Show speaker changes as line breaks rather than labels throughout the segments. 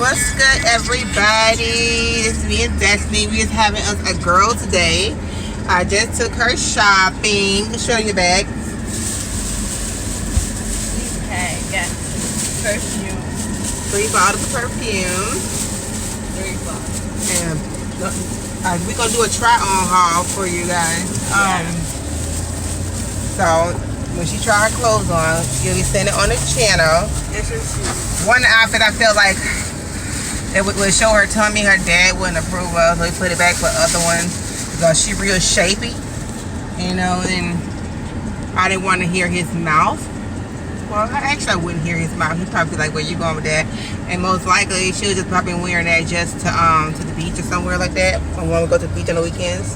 What's good, everybody? This is me and Destiny. We is having us a girl today. I just took her shopping. Show your bag.
Okay, got perfume.
3 bottles of perfume.
3 bottles.
And we're going to do a try-on haul for you guys. So, when she try her clothes on, you'll be seeing it on the channel. One outfit I feel like it would show her tummy her dad wouldn't approve of, so we put it back for other ones because she real shapy, you know, and I didn't want to hear his mouth. Well, actually I wouldn't hear his mouth. He'd probably be like, where you going with that? And most likely she was just probably wearing that just to the beach or somewhere like that, or when we go to the beach on the weekends.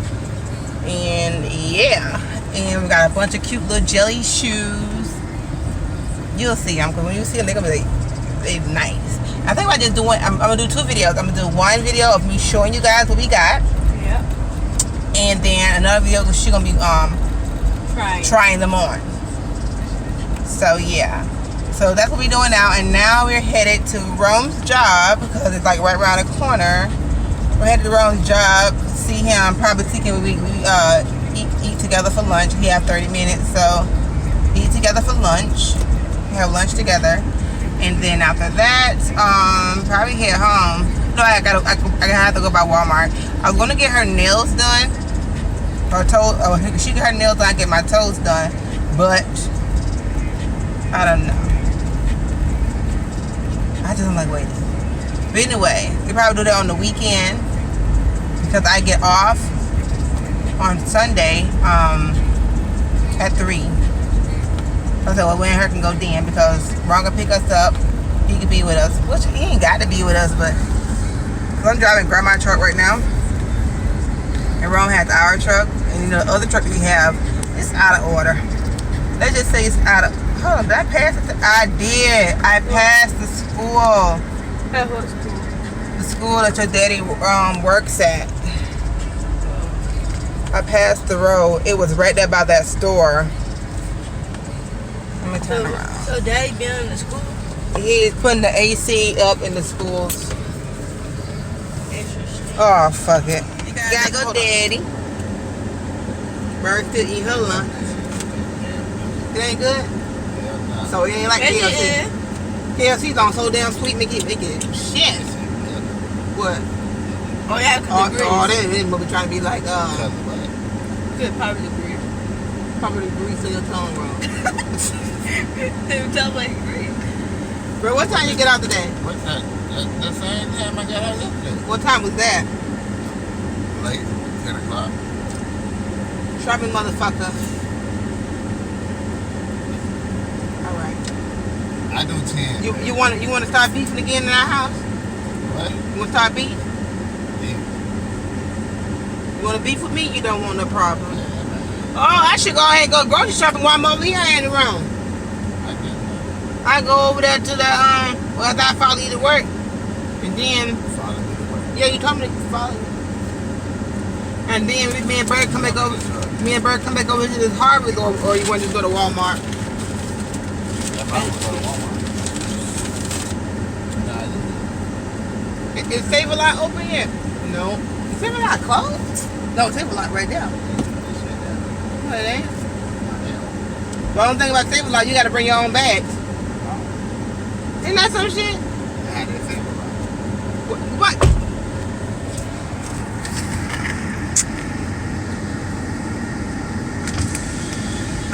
And yeah, and we got a bunch of cute little jelly shoes. You'll see them, because when you see them, they're gonna be like, they nice. I think I'm just doing, I'm gonna do 2 videos. I'm gonna do one video of me showing you guys what we got.
Yep.
And then another video where she's gonna be trying them on. So yeah. So that's what we're doing now. And now we're headed to Rome's job because it's like right around the corner. We're headed to Rome's job, see him, probably see him. We eat together for lunch. We have 30 minutes, so eat together for lunch. Have lunch together. And then after that, probably head home. No, I have to go by Walmart. I was gonna get her nails done. She get her nails done, I get my toes done. But I don't know. I just don't like waiting. But anyway, we probably do that on the weekend because I get off on Sunday at 3. So well, when her can go then because Ron gonna pick us up. He can be with us. Which he ain't got to be with us, but I'm driving grandma's truck right now. And Ron has our truck. And you know the other truck we have is out of order. Let's just say it's out of, hold on, did I pass it? I did. I passed the school.
What school?
The school that your daddy works at. I passed the road. It was right there by that store. Let me turn around.
So daddy been in the school?
He's putting the AC up in the schools.
Interesting.
Oh, fuck it. You gotta go, daddy. Bird still eat her lunch. It ain't good? So it ain't like KFC. KFC's on so damn sweet, make it shit. What?
Oh yeah,
Oh, they must be trying to be like,
good, probably the grease.
probably grease in your tongue wrong.
They would tell like grease.
Bro, what time you get out today?
What's that? The same time I got out yesterday.
What time was that?
Late, 10 o'clock.
Shopping motherfucker. Alright.
I do 10.
You want to start beefing again in our house?
What?
You want to start beef?
Yeah.
You want to beef with me? You don't want no problem.
Yeah, man.
Oh, I should go ahead and go grocery shopping while I'm over here in the room.
I get that.
I go over there to the after I follow you to work, and then
Follow me to work.
yeah, you told me to follow you. And then me and Bird come back over. Me and Bird come back over to this Harvest, or you want to just go to Walmart?
Yeah, I would go to Walmart. Nah,
Is Save-A-Lot open yet? No. Is Save-A-Lot closed? No, Save-A-Lot right there. No, it ain't. The only thing about Save-A-Lot, you got to bring your own bags. Isn't that some shit?
I didn't think about it.
What?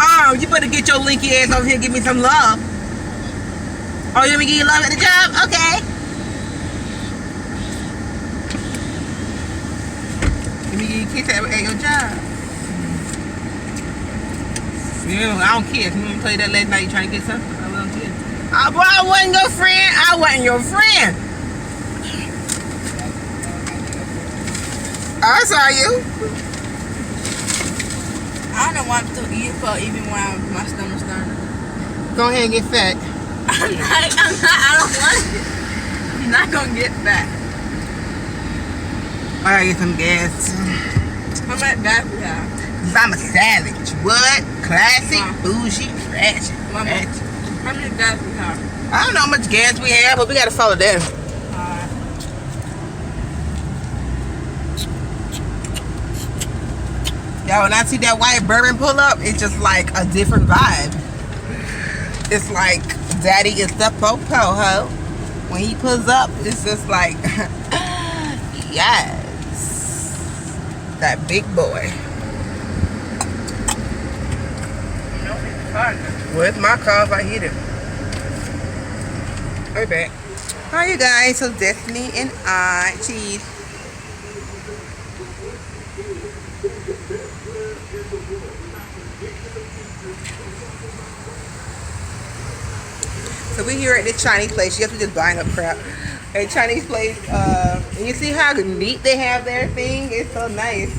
Oh, you better get your linky ass over here and give me some love. Oh, you want me to give you love at the job? Okay. Let me give you a kiss at your job. I don't care. If you want to play that last night, you trying to get something? I don't care. Oh, boy, I wasn't your friend. I wasn't your friend. I saw you.
I don't want to eat for even when my stomach's starting.
Go ahead and get fat.
I don't want it. You're not gonna get fat.
I gotta get some gas.
How much gas we have?
I'm a savage. What? Classic, bougie, ratchet.
How many gas we have?
I don't know how much gas we have, but we gotta follow that. Now when I see that white bourbon pull up, it's just like a different vibe. It's like Daddy is the po-po-ho. When he pulls up, it's just like, yes, that big boy. Where's my car if I hit it? Right back. Hi you guys, so Destiny and I, cheese. So we're here at this Chinese place. Yes, we're just buying up crap. A Chinese place, and you see how neat they have their thing? It's so nice.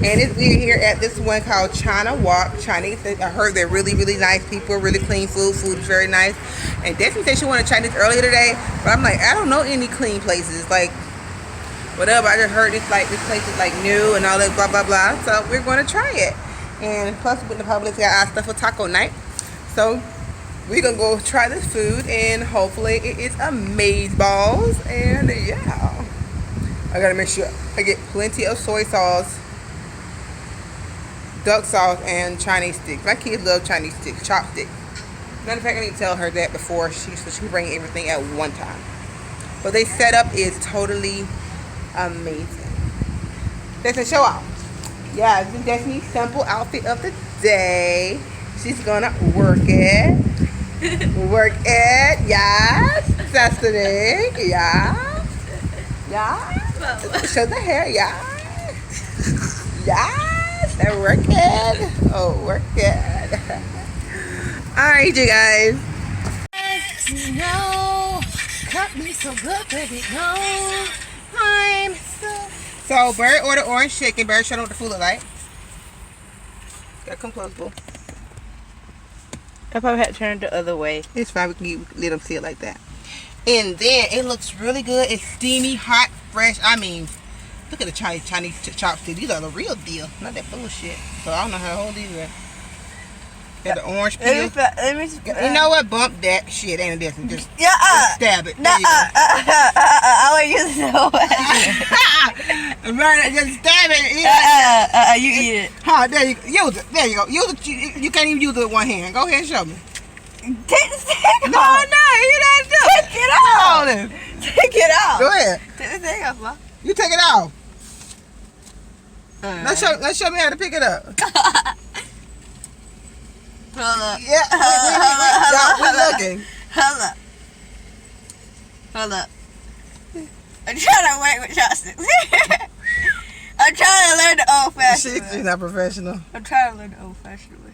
And we're here at this one called China Walk Chinese. I heard they're really, really nice people, really clean food. Food is very nice. And Destiny said she wanted Chinese earlier today, but I'm like, I don't know any clean places. Like, whatever. I just heard this place is like new and all that blah blah blah. So we're going to try it. And plus, with the public, got our stuff for taco night. So we're gonna go try this food, and hopefully it is amazeballs. And yeah, I gotta make sure I get plenty of soy sauce, duck sauce, and Chinese sticks. My kids love Chinese sticks, chopsticks. Matter of fact, I need to tell her that before so she can bring everything at one time. But their setup is totally amazing. That's a show off. Yeah, this is Destiny's simple outfit of the day. She's gonna work it. Work it, yes. Destiny, yeah. Yeah. Show the hair, yeah. Yes. And work it. Oh, work it. Alright, you guys. No, cut me so good, baby. No, I'm so. Bird ordered orange chicken. Bird, show them what the food look like. Gotta come close, boo.
I probably had to turn it the other way.
It's fine. We can let them see it like that. And then it looks really good. It's steamy, hot, fresh. I mean, look at the Chinese chopsticks. These are the real deal, not that bullshit. So I don't know how to hold these. Got the orange peel. You know what? Bump that shit. Ain't this? Just stab it. There you go.
I would use it.
Right, just stab it.
You eat it.
Huh, there you go. Use it. There you go. Use it. You can't even use it with one hand. Go ahead and show me.
Take the stick off.
No, you don't do it.
Take it off. Take it off.
Go ahead.
Take the thing off, Ma.
You take it off. Let's show me how to pick it up.
Hold up.
Yeah, we're looking.
Hold up. I'm trying to work with chopsticks. I'm trying to learn the old-fashioned way.
She's not professional.
I'm trying to learn the old-fashioned way.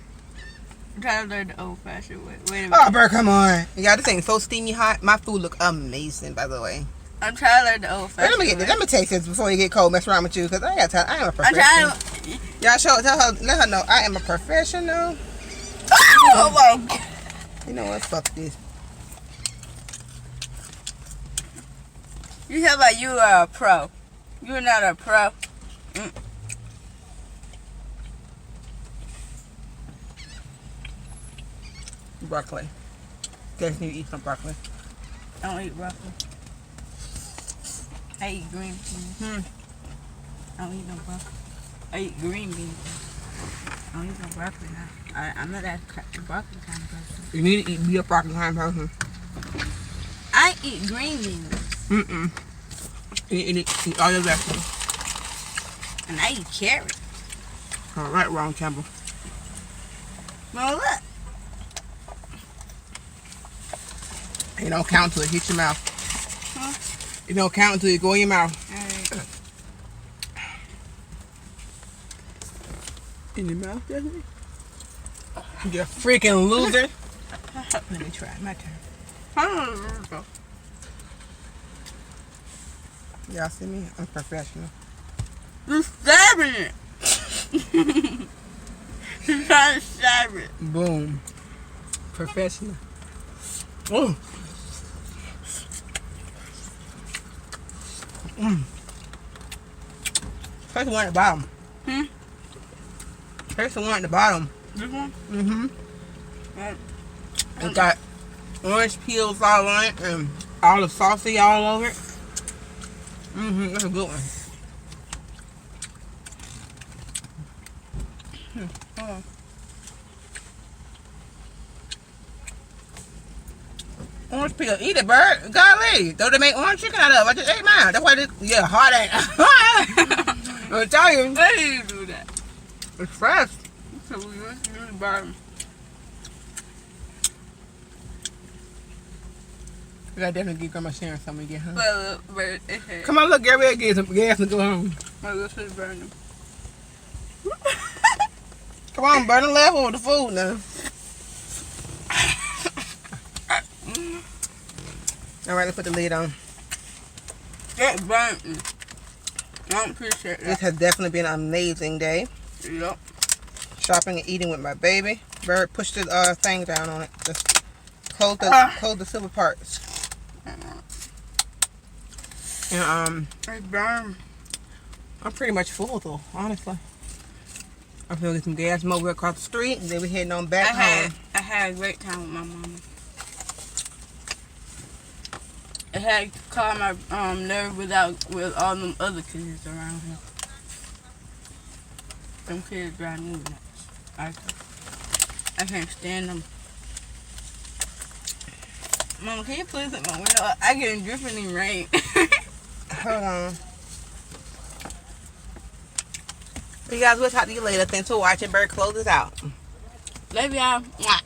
Wait a minute.
Oh, bro, come on. Yeah, this ain't so steamy hot. My food look amazing, by the way.
I'm trying to learn the old-fashioned
Let me get this. Let me taste this before you get cold. Mess around with you, because I got time. I am a
I'm
professional.
trying to...
Y'all let her know I am a professional.
Oh my God.
You know what? Fuck this.
You talk about you are a pro. You're not a pro.
Broccoli. Guys need to eat some broccoli.
I don't eat broccoli. I eat green beans. I don't eat no broccoli. I eat green beans. I don't eat no broccoli now. I'm not that broccoli kind of person.
You need to be a broccoli kind of person.
I eat green beans.
Eat all your vegetables.
And I eat carrots.
All right, wrong, Campbell.
Well, look.
You don't count till it hits your mouth.
Huh?
You don't count until it go in your mouth.
All right.
In your mouth, Stephanie? You freaking loser. Let me try. My turn. Y'all see me? I'm professional.
You're stabbing it. You're trying to stab it.
Boom. Professional. Oh. First one at the bottom. First one at the bottom.
This one? Right.
It got orange peels all on it and all the saucy all over it. That's a good one.
Hold on.
Orange peel. Eat it, bird. Golly. Though they make orange chicken out of it. I just ate mine. That's why this, yeah, hard ain't. I'll tell you.
Why do you do that?
It's fresh.
So we really burn.
I gotta definitely give Grandma Sharon something again, huh?
But it had.
Come on, look, Gary, get some gas and go home.
My lips is burning.
Come on, burn the level with the food now. All right, let's put the lid on.
It burnt me. I don't appreciate
This
that.
has definitely been an amazing day.
Yup.
Shopping and eating with my baby. Bird, push the thing down on it. Just close the silver parts. And
It burned.
I'm pretty much full though, honestly. I'm gonna get some gas from over across the street, and then we heading on back home.
I had a great time with my mama. I had to calm my nerve with all them other kids around here. Them kids drive me nuts. I can't stand them. Mama, can you please let my window up? I get dripping in rain.
Hold on. You guys, we'll talk to you later. Thanks for watching. Bird, close this out.
Love y'all. Mwah.